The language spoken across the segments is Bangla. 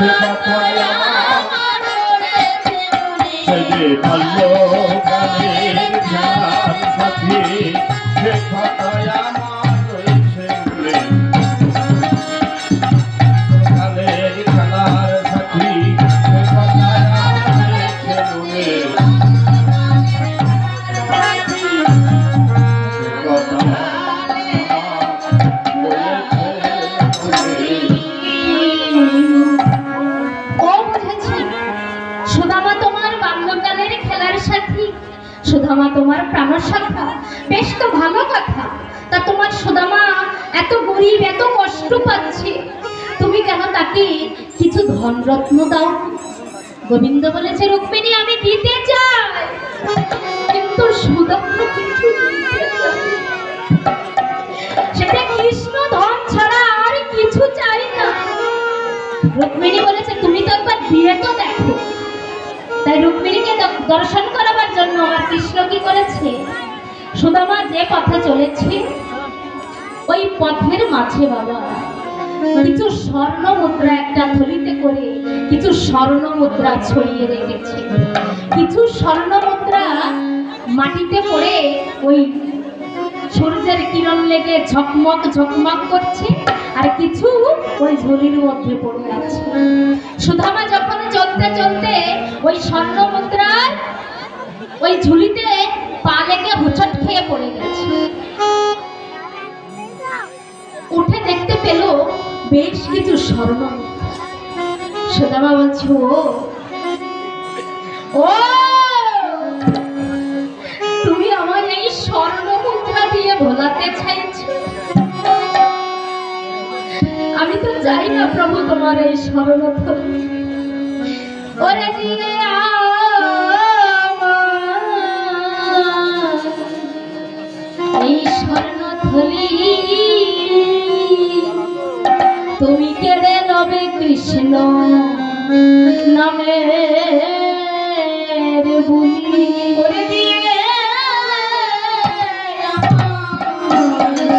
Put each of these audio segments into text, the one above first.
সে কথায় আমার সে যে বললো গানের খেলার সাথী সে কথায় আমার রয়েছে গানের খেলার সাথী সে কথায় আমার রয়েছে সুদামা তোমার প্রাণসখা, বেশ তো ভালো কথা। তা তোমার সুদামা এত গরিব, এত কষ্ট পাচ্ছে, তুমি কেন তাকে কিছু ধনরত্ন দাও? গোবিন্দ বলেছে, রুক্মিণী আমি দিতে চাই, কিন্তু সুদামা কিছু দিতে চাই, সেটা কৃষ্ণ ধন ছাড়া আর কিছু চাই না। রুক্মিণী বলেছে, তুমি তো একবার দিয়ে তো দেখো। তাই রুক্মিণীকে দর্শন করাবার জন্য আমার কৃষ্ণ কি করেছে, সুদামা যে পথে চলেছে ওই পথের মাঝে বাবা কিছু স্বর্ণ মুদ্রা একটা থলিতে করে কিছু স্বর্ণ মুদ্রা ছড়িয়ে রেখেছে। কিছু স্বর্ণ মুদ্রা মাটিতে পড়ে ওই সূর্যের কিরণ লেগে ঝকমক ঝকমক করছে, আর কিছু ওই ঝুলির মধ্যে পড়ে আছে। সুদামা যখন চলতে চলতে ওই স্বর্ণ মুদ্রার ওই ঝুলিতে পা লেগে হুচট খেয়ে পড়ে গেছে। উঠে দেখতে পেল বেশ কিছু স্বর্ণ। সুদামা বলছে, ও তুমি আমার এই স্বর্ণ মুদ্রা দিয়ে ভোলাতে চাইছো? আমি তো যাই না প্রভু তোমার এই স্বর্ণ থলি, ওরে দিয়ে এই স্বর্ণ থলি তুমি কেড়ে নবে কৃষ্ণ নামের বুলি, ওরে দিয়ে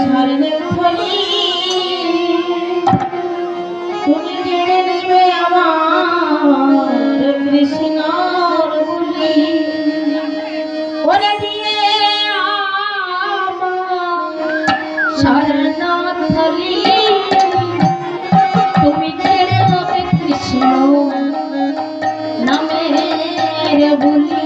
স্বর্ণের থলি তুমি কেড়ে নেবে আমার কৃষ্ণর বুলি, ওরে দিয়ে স্বর্ণ থলি তুমি কেড়ে নেবে কৃষ্ণ নামের বুলি।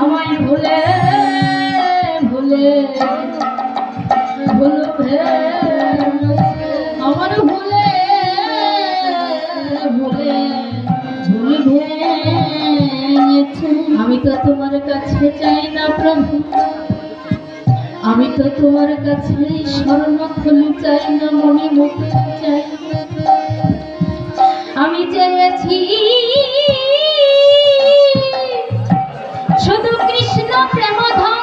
আমায় ভুলে ভুলে ভুল আমার ভুলে ভুলে ভুল ভেঙেছে। আমি তো তোমার কাছে চাই না প্রভু, আমি তো তোমার কাছে স্বর্ণ থলি চাই না, মনে মুক্তি চাই। আমি চেয়েছি শুধু কৃষ্ণ প্রেম ধন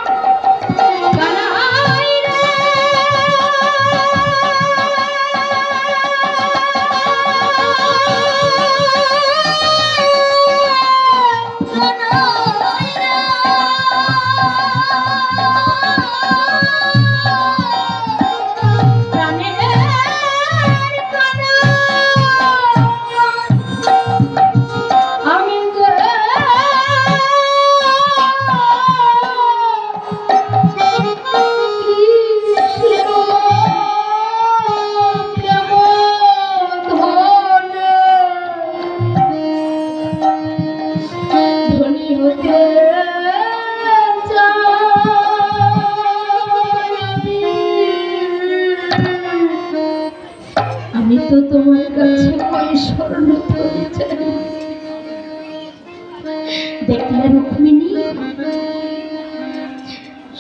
দেখলে রুক্মিণী,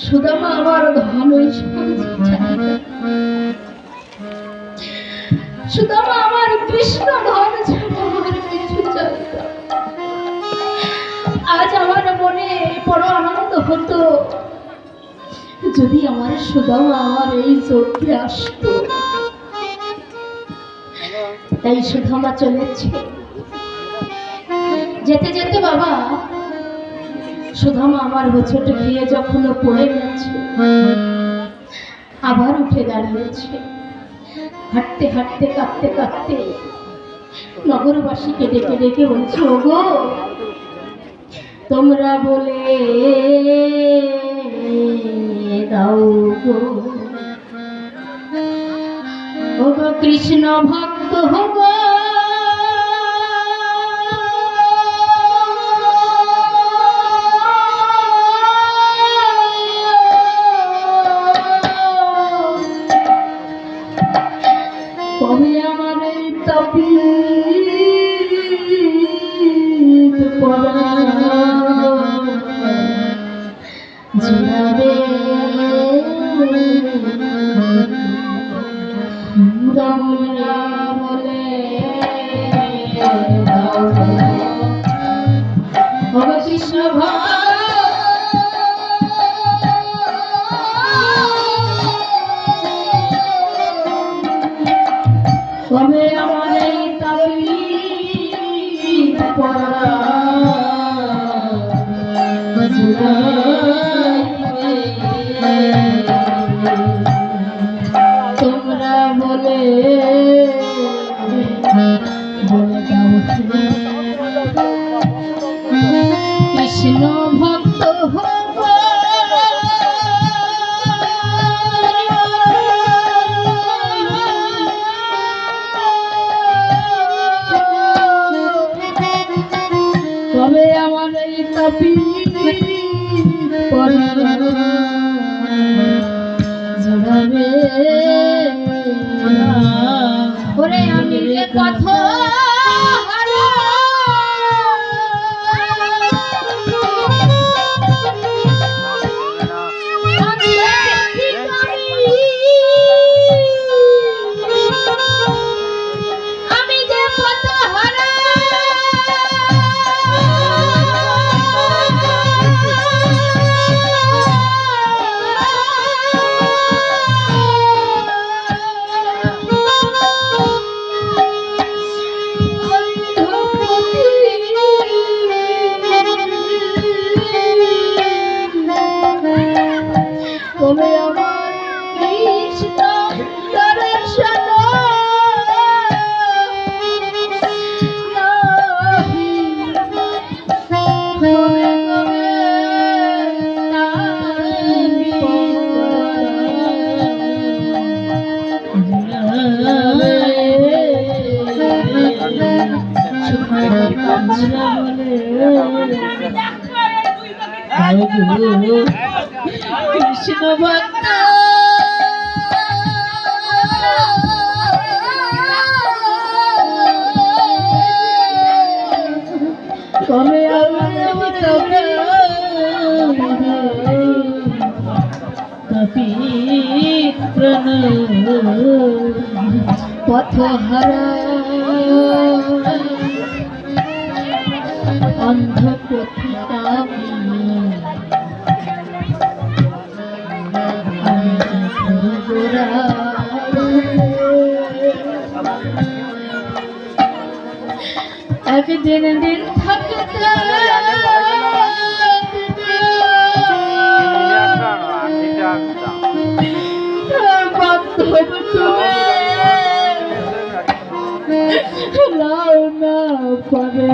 সুদামা আমার ধন ঐশ্বর্য চায় না। সুদামা আমার কৃষ্ণ ধন ছাড়া আমার কিছু চায় না। আজ আমার মনে বড় আনন্দ হতো যদি আমার সুদামা আমার এই যজ্ঞে আসতো। তাই সুদামা চলেছে। যেতে যেতে বাবা সুদামা আমার হোঁচট খেয়ে যখন পড়ে গেছে, আবার উঠে দাঁড়িয়েছে। হাঁটতে হাঁটতে কাঁদতে কাঁদতে নগরবাসীকে ডেকে ডেকে বলছে, ওগো তোমরা বলে দাও গো, ওগো কৃষ্ণ ভক্ত হগো, কবে আমার এই তাপিত পড়া জুড়াবে রমনা বলে ভগ কৃষ্ণ কবে আমার এই তাপিত পড়া তোমরা বলে কৃষ্ণ ভক্ত হব কবে আমার এই তাপি জড়াবে। ওরে আমি যে কথা কবে আমার কৃষ্ণ দর্শন নাহি, কবে কবে কৃষ্ণ ভক্ত কবে আমার পথহারা অন্ধ পথিতা একদিন দিন থাকতে বান্ধব তুমি লাও না পারে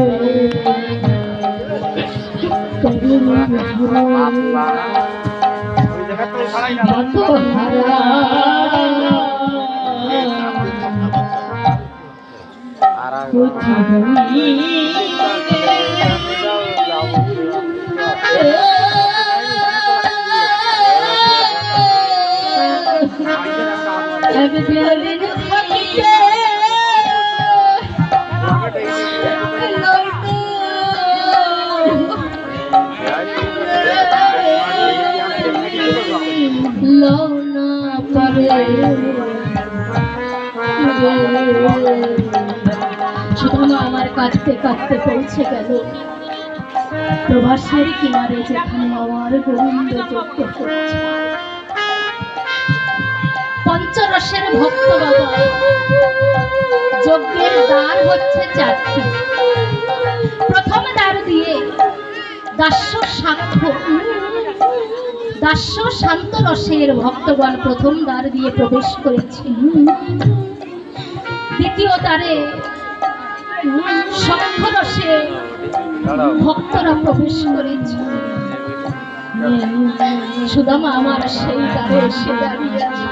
একদিন থাকিতে না পারে সুদামা আমার কাঁদতে কাঁদতে পৌঁছে গেল প্রভাসের কিনারে, যেখানে আমার গোবিন্দ যজ্ঞ করছে। পঞ্চরসের ভক্ত বাবা, যজ্ঞের দ্বার হচ্ছে 4টি। প্রথম দ্বার দিয়ে দাস্য শান্ত রসের ভক্তগণ প্রথম দ্বার দিয়ে প্রবেশ করেছে। দ্বিতীয় দ্বারে শঙ্খ রসে ভক্তরা প্রবেশ করেছে। সুদামা আমার সেই দ্বারে এসে দাঁড়িয়ে আছে,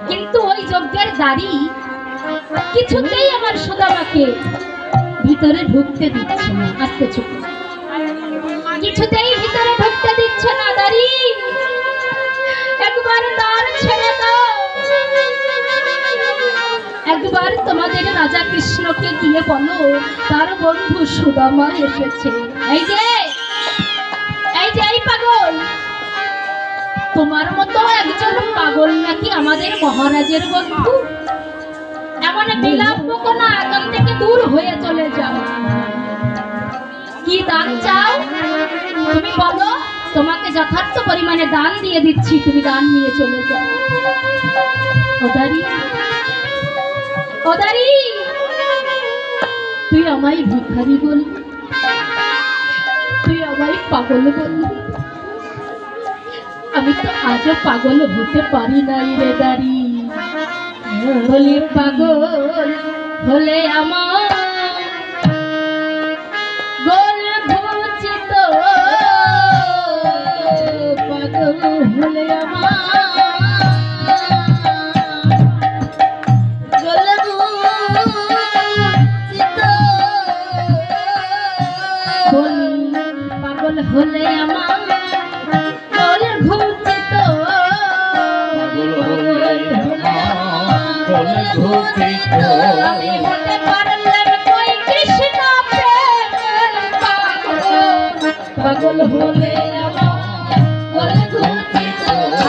কিন্তু ওই যজ্ঞের দ্বারী কিছুতেই আমার সুদামাকে ভিতরে ঢুকতে দিচ্ছে না। আস্তে চুপ, কিছুতেই ভিতরে ঢুকতে দিচ্ছে না। দাঁড়ি, একবার দ্বার ছেড়ে দাও, একবার তোমাদের রাজা কৃষ্ণকে গিয়ে বলো তার বন্ধু সুদামা এসেছে। এই যে এই পাগল, তোমার মতো একজন পাগল নাকি আমাদের মহারাজের বন্ধু? এমন বিলাপ বকো না, এখান থেকে দূর হয়ে চলে যাও। কি দান চাও তুমি বলো, তোমাকে যথার্থ পরিমাণে দান দিয়ে দিচ্ছি, তুমি দান নিয়ে চলে যাও। ওদারি, তুই আমায় ভিখারি বলবি, তুই আমায় পাগল বলবি? আমি তো আজও পাগল হতে পারি নাই রে দাঁড়ি। বলি পাগল হলে আমার গোল ঘুচিত, পাগল হলে আমার গোল ঘুচিত, বলি পাগল হলে আমার গোল ঘুচিত, আমি হতে পারলাম কই কৃষ্ণ প্রেমের পাগল, পাগল হলে আমার গোল ঘুচিত,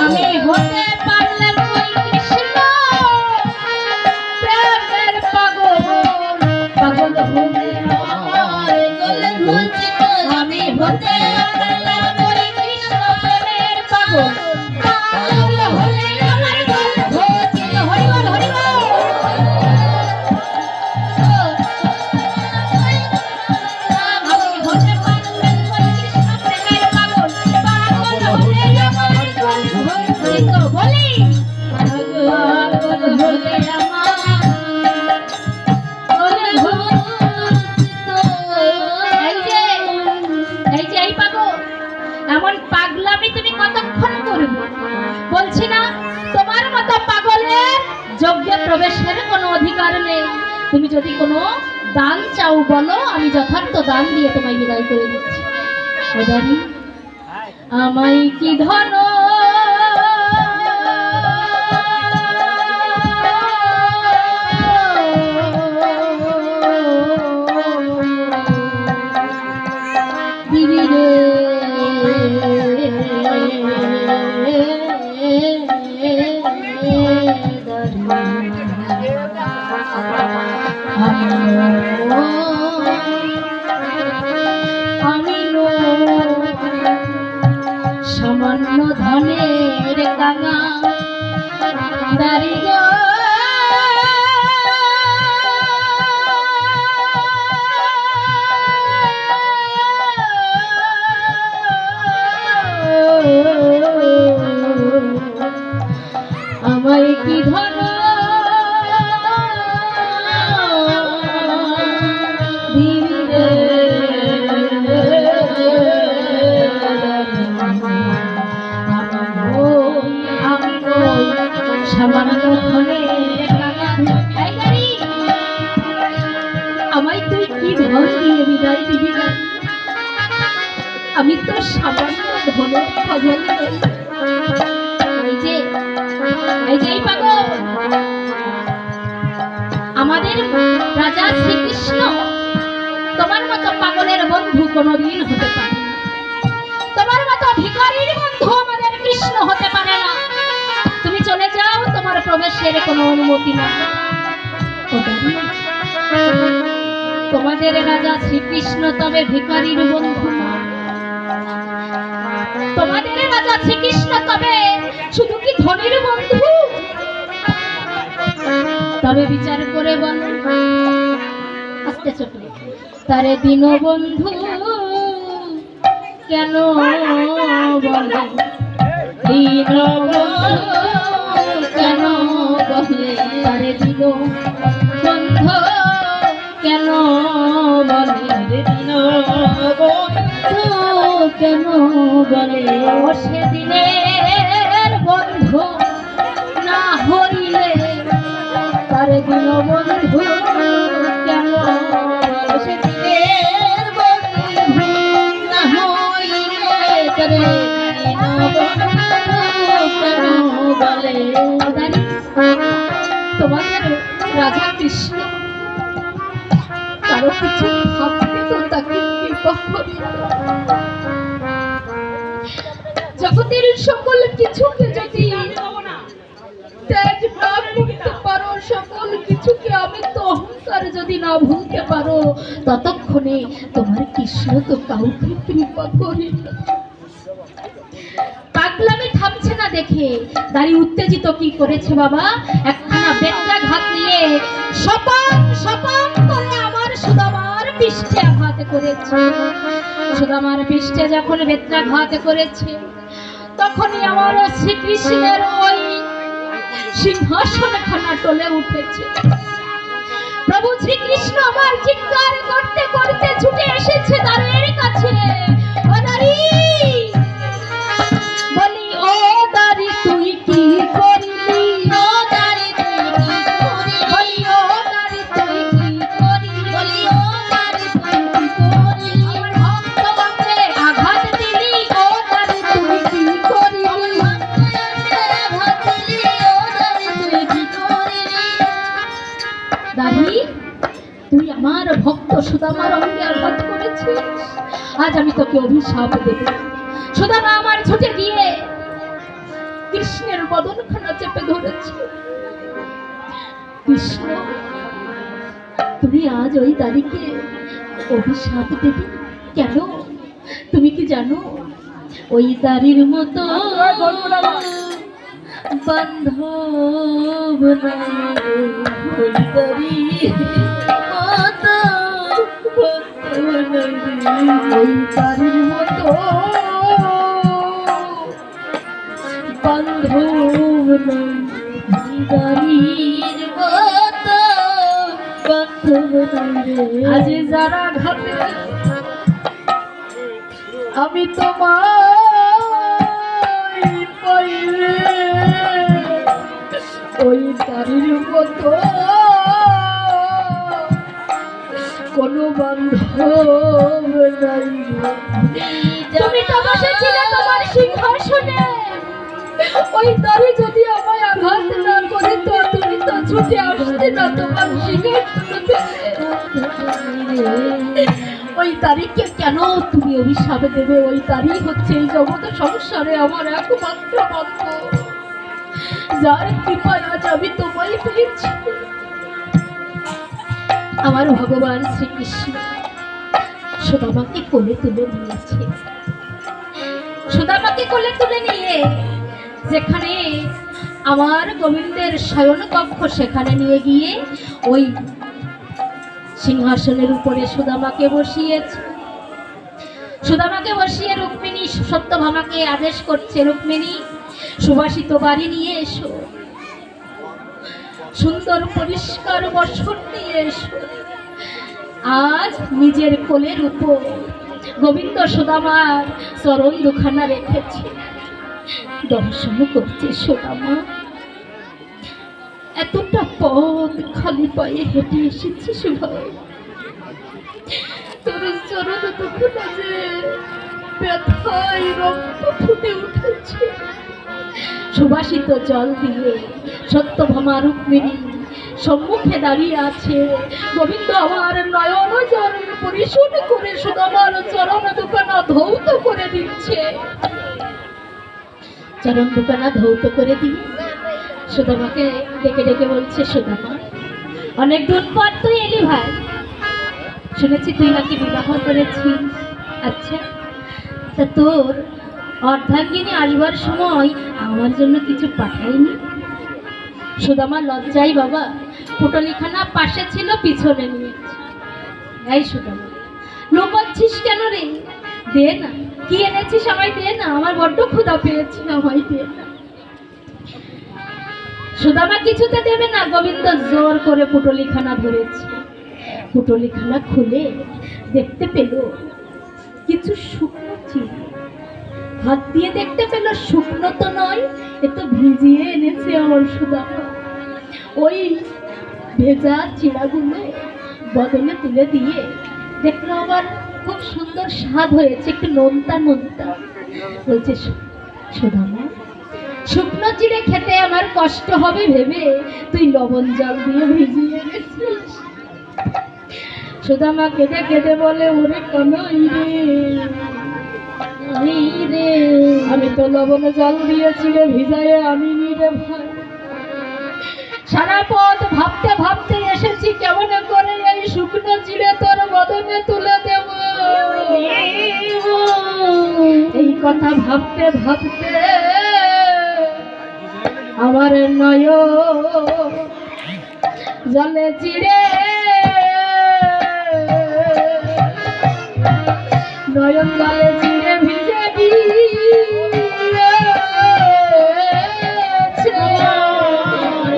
আমি হতে পারলাম কই কৃষ্ণ প্রেমের পাগল, পাগল হলে আমার গোল ঘুচিত, আমি হতে পারলাম কই কৃষ্ণ প্রেমের পাগল, পাগল হলে আমার গোল ঘুচিত। হরিবল হরিবল। আমি হতে পারলাম কই কৃষ্ণ প্রেমের পাগল, পাগল হলে আমার গোল ঘুচিত। বলি পাগল হলে আমার গোল ঘুচিত। এই পাগল, এমন পাগলামি তুমি কতক্ষণ করবে? বলছি না তোমার মতো পাগলের যজ্ঞে প্রবেশের কোনো অধিকার নেই। তুমি যদি কোনো দান চাও বলো, আমি যথার্থ দান দিয়ে তোমায় বিদায় করে দিচ্ছি। ওদারি, আমায় কি ধন দিবি রে, আমি সামান্য ধনের কাঙা দাঁড়িয়ে আমায় কি ধন দিবি রে, আমি সামান্য ধনের কাঙা। আমায় তুই কি ধন দিয়ে বিদায় দিবি না? আমি তো সামান্য ধনের পাগল। এই পাগল, আমাদের রাজা শ্রীকৃষ্ণ তোমার মতো পাগলের বন্ধু কোনোদিন হতে পারে না। তোমার মতো ভিখারির বন্ধু আমাদের কৃষ্ণ হতে প্রবেশের কোনো অনুমতি না। ওদারি, তোমাদের রাজা শ্রীকৃষ্ণ তবে ভিখারির বন্ধু না। তোমাদের রাজা শ্রীকৃষ্ণ তবে শুধু কি ধনীর বন্ধু? তবে বিচার করে বল, আস্তে ছোট, তারে দীনবন্ধু কেন বলে? দীনবন্ধু কেন বলে? তারে দীনবন্ধু কেন বলে? দীনবন্ধু কেন বলে? ও সেদিনের বন্ধু না হইলে তারে দীনবন্ধু কেন বলে? সেদিনের বন্ধু না হইলে তারে দীনবন্ধু কেন বলে? তোমাদের রাজা কৃষ্ণ কারো কিছু ভাবতে তো তাকে কৃপা করি। জগতের সকল কিছুকে যদি ত্যাগ না করতে পারো, সকল কিছুকে আমি তো অহংকার যদি না ভুলতে পারো, ততক্ষণে তোমার কৃষ্ণ তো কাউকে কৃপা করি না। পাগলামি থামছে না দেখে দাঁড়ি উত্তেজিত কি করেছে বাবা, একখানা বেত্রাঘাত নিয়ে সপাং সপাং করে আমার সুদামার পৃষ্ঠে আঘাত করেছে। সুদামার পৃষ্ঠে যখন বেত্রাঘাত করেছে, তখনই আমার শ্রীকৃষ্ণের ওই সিংহাসনখানা টলে উঠেছে। প্রভু শ্রীকৃষ্ণ আমার চিৎকার করতে করতে ছুটে এসেছে দ্বারের কাছে। ও দাঁড়ি, বলি ও দাঁড়ি তুই কি করলি? ও দাঁড়ি তুই কি করলি? বলি ও দাঁড়ি তুই কি করলি? বলি ও দাঁড়ি তুই কি করলি? আমার ভক্তকে আঘাত দিলি, ও দাঁড়ি তুই কি করলি? আঘাত দিলি, ও দাঁড়ি তুই কি করলি? দাঁড়ি, তুই আমার ভক্ত সুদামার অঙ্গে আঘাত করেছিস, আজ আমি তোকে অভিশাপ দেব। সুদামা আমার ছুটে গিয়ে কৃষ্ণের বদনখানা চেপে ধরেছে। কৃষ্ণ, তুমি আজ ওই দাড়িকে অভিশাপ দেবে কেন? তুমি কি জানো ওই দাড়ির মতো বান্ধব নাই, ওই দাড়ি মতো বান্ধব নাই, ওই দাড়ির মতো বান্ধব নাই, দাড়ির মতো বান্ধব নাই রে। আজ যারা ঘাটে আমি তোমায় পাইলে, ওই দাড়ির মতো কোনো বান্ধব নাই। তুমি তো বসেছিলে তোমার সিংহাসনে, ওই দাড়ি যদি আমায় আঘাত না করে তো তুমি তো ছুটে আসতে না তোমার সিংহাসনে। ওই দাড়িকে কেন তুমি অভিশাপ দেবে? ওই দাড়ি হচ্ছে এই জগৎ সংসারে আমার একমাত্র বন্ধু, যার কৃপায় আজ আমি তোমায় পেয়েছি। আমার ভগবান শ্রীকৃষ্ণ সুদামাকে কোলে তুলে নিয়েছে। সুদামাকে কোলে তুলে নিয়ে যেখানে আমার গোবিন্দের শয়ন কক্ষ, সেখানে নিয়ে গিয়ে ওই সিংহাসনের উপরে সুদামাকে বসিয়েছে। সুদামাকে বসিয়ে রুক্মিণী সত্যভামাকে আদেশ করছে, রুক্মিণী সুবাসিত বাড়ি নিয়ে এসো, সুন্দর পরিষ্কার বসন নিয়ে এসো। আজ নিজের কোলের উপর গোবিন্দ সুদামার চরণ দুখানা রেখেছে, দর্শন করছে। সুদামা, এতটা পথ খালি পায়ে হেঁটে এসেছিস ভাই, তোর চরণ দুখানা যে ব্যথায় রক্ত ফুটে উঠেছে। সুবাসিত জল দিয়ে সত্যভামা রুক্মিণী সম্মুখে দাঁড়িয়ে আছে। গোবিন্দ আমার নয়ন জল পরিশোধ করে সুদামার চরণ দুখানা ধৌত করে দিচ্ছে। চরণ দুখানা ধৌত করে দিয়ে সুদামাকে ডেকে ডেকে বলছে, সুদামা অনেক দূর পর তুই এলি ভাই, শুনেছি তুই নাকি বিবাহ করেছিস। আচ্ছা, তা তোর অর্ধাঙ্গিনী আসবার সময় আমার জন্য কিছু পাঠায়নি? সুদামা লজ্জাই বাবা পুটলিখানা পাশে ছিল, পিছনে নিয়েছে। এই সুদামা লোকাচ্ছিস কেন রে? দে না, কি এনেছিস আমায় দে না, আমার বড্ড ক্ষুধা পেয়েছে, আমায় দে না। সুদামা কিছুতে দেবে না, গোবিন্দ জোর করে পুটলিখানা ধরেছে। পুটলিখানা খুলে দেখতে পেল কিছু শুকনো চিড়ে, হাত দিয়ে দেখতে পেল শুকনো তো নয়, এ তো ভিজিয়ে এনেছে আমার সুদামা। ওই ভেজা চিড়াগুলো বদলে তুলে দিয়ে দেখলো আবার খুব সুন্দর স্বাদ হয়েছে, একটু নোনতা নোনতা। বলছে, সুদামা শুকনো চিড়ে খেতে আমার কষ্ট হবে ভেবে তুই লবণ জল দিয়ে ভিজিয়ে এনেছিস। সুদামা কেঁদে কেঁদে বলে, ওরে কানাই রে, আমি তো লবণ জল দিয়ে চিড়ে ভিজায়ে আনিনি রে ভাই। সারা পথ ভাবতে ভাবতে এসেছি কেমন করে এই শুকনো চিড়ে তোর বদনে তুলে দেব। এই কথা ভাবতে ভাবতে আমার নয় জলে চিড়ে, নয়ন জলে চিড়ে ভিজে গিয়েছে।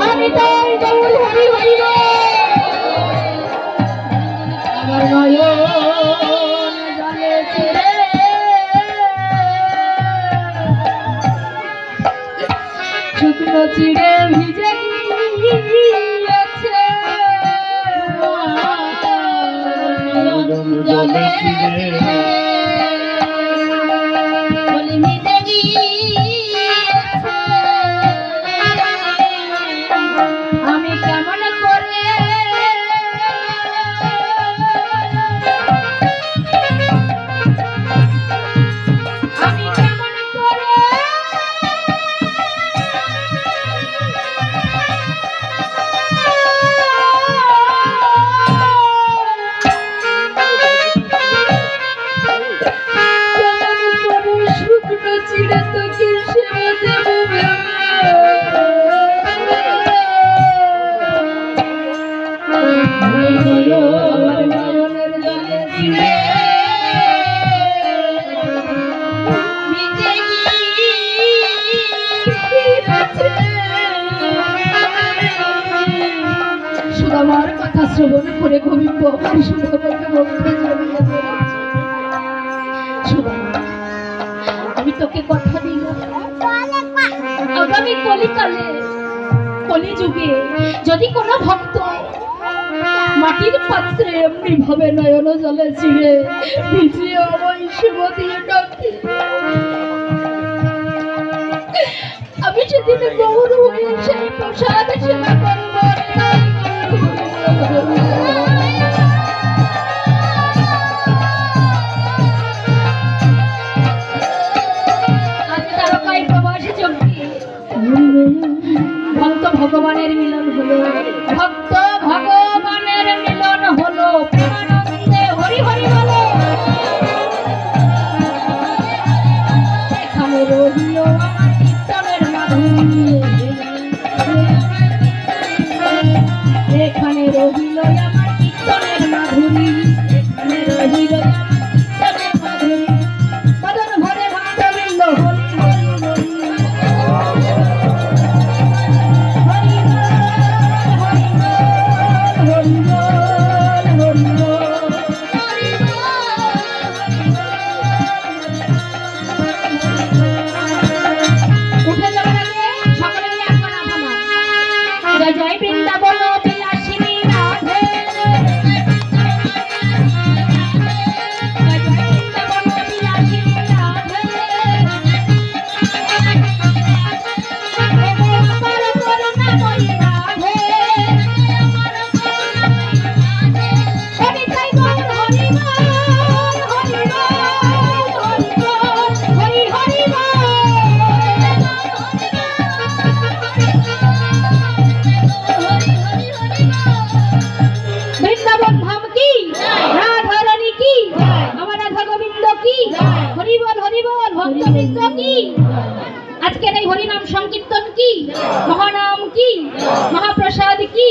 আমি তাই গৌর হরি হরি রে, আমার নয়ন জলে চিড়ে শুকনো চিড়ে ভিজে গিয়েছে। জলে চিড়ে বলি ভিজে গিয়েছে, আমি কেমন করে আমি কেমন করে শুকনো চিড়ে তোকে সেবা দেব আমার নয়নের জলে চিড়ে ভিজে গিয়েছে। সুদামার কথা শ্রবণ করে গোবিন্দ আমার সুদামাকে বলতে জড়িয়ে ধরেছে। সুদামা, আমি তোকে কথা দিলাম আগামী কলিকালে কলিযুগে যদি কোনো ভক্ত মাটির পাত্রে এমনি ভাবে নয়ন জলে চিড়ে ভিজিয়ে আমায় সেবা দিয়ে ডাকে, আমি সেদিন গৌর হয়ে সেই প্রসাদ সেবা করব। আজ তারকায় প্রবাসী চক্রী ভক্ত ভগবানের মিলন হলো, ভক্ত ভগবানের মিলন হলো, প্রেমানন্দে হরি হরি বলো। এখানে রহিল আমার কীর্তনের মাধুরী, ভক্তবৃন্দ কি, আজকের এই হরিনাম সংকীর্তন কি, মহানাম কি, মহাপ্রসাদ কি,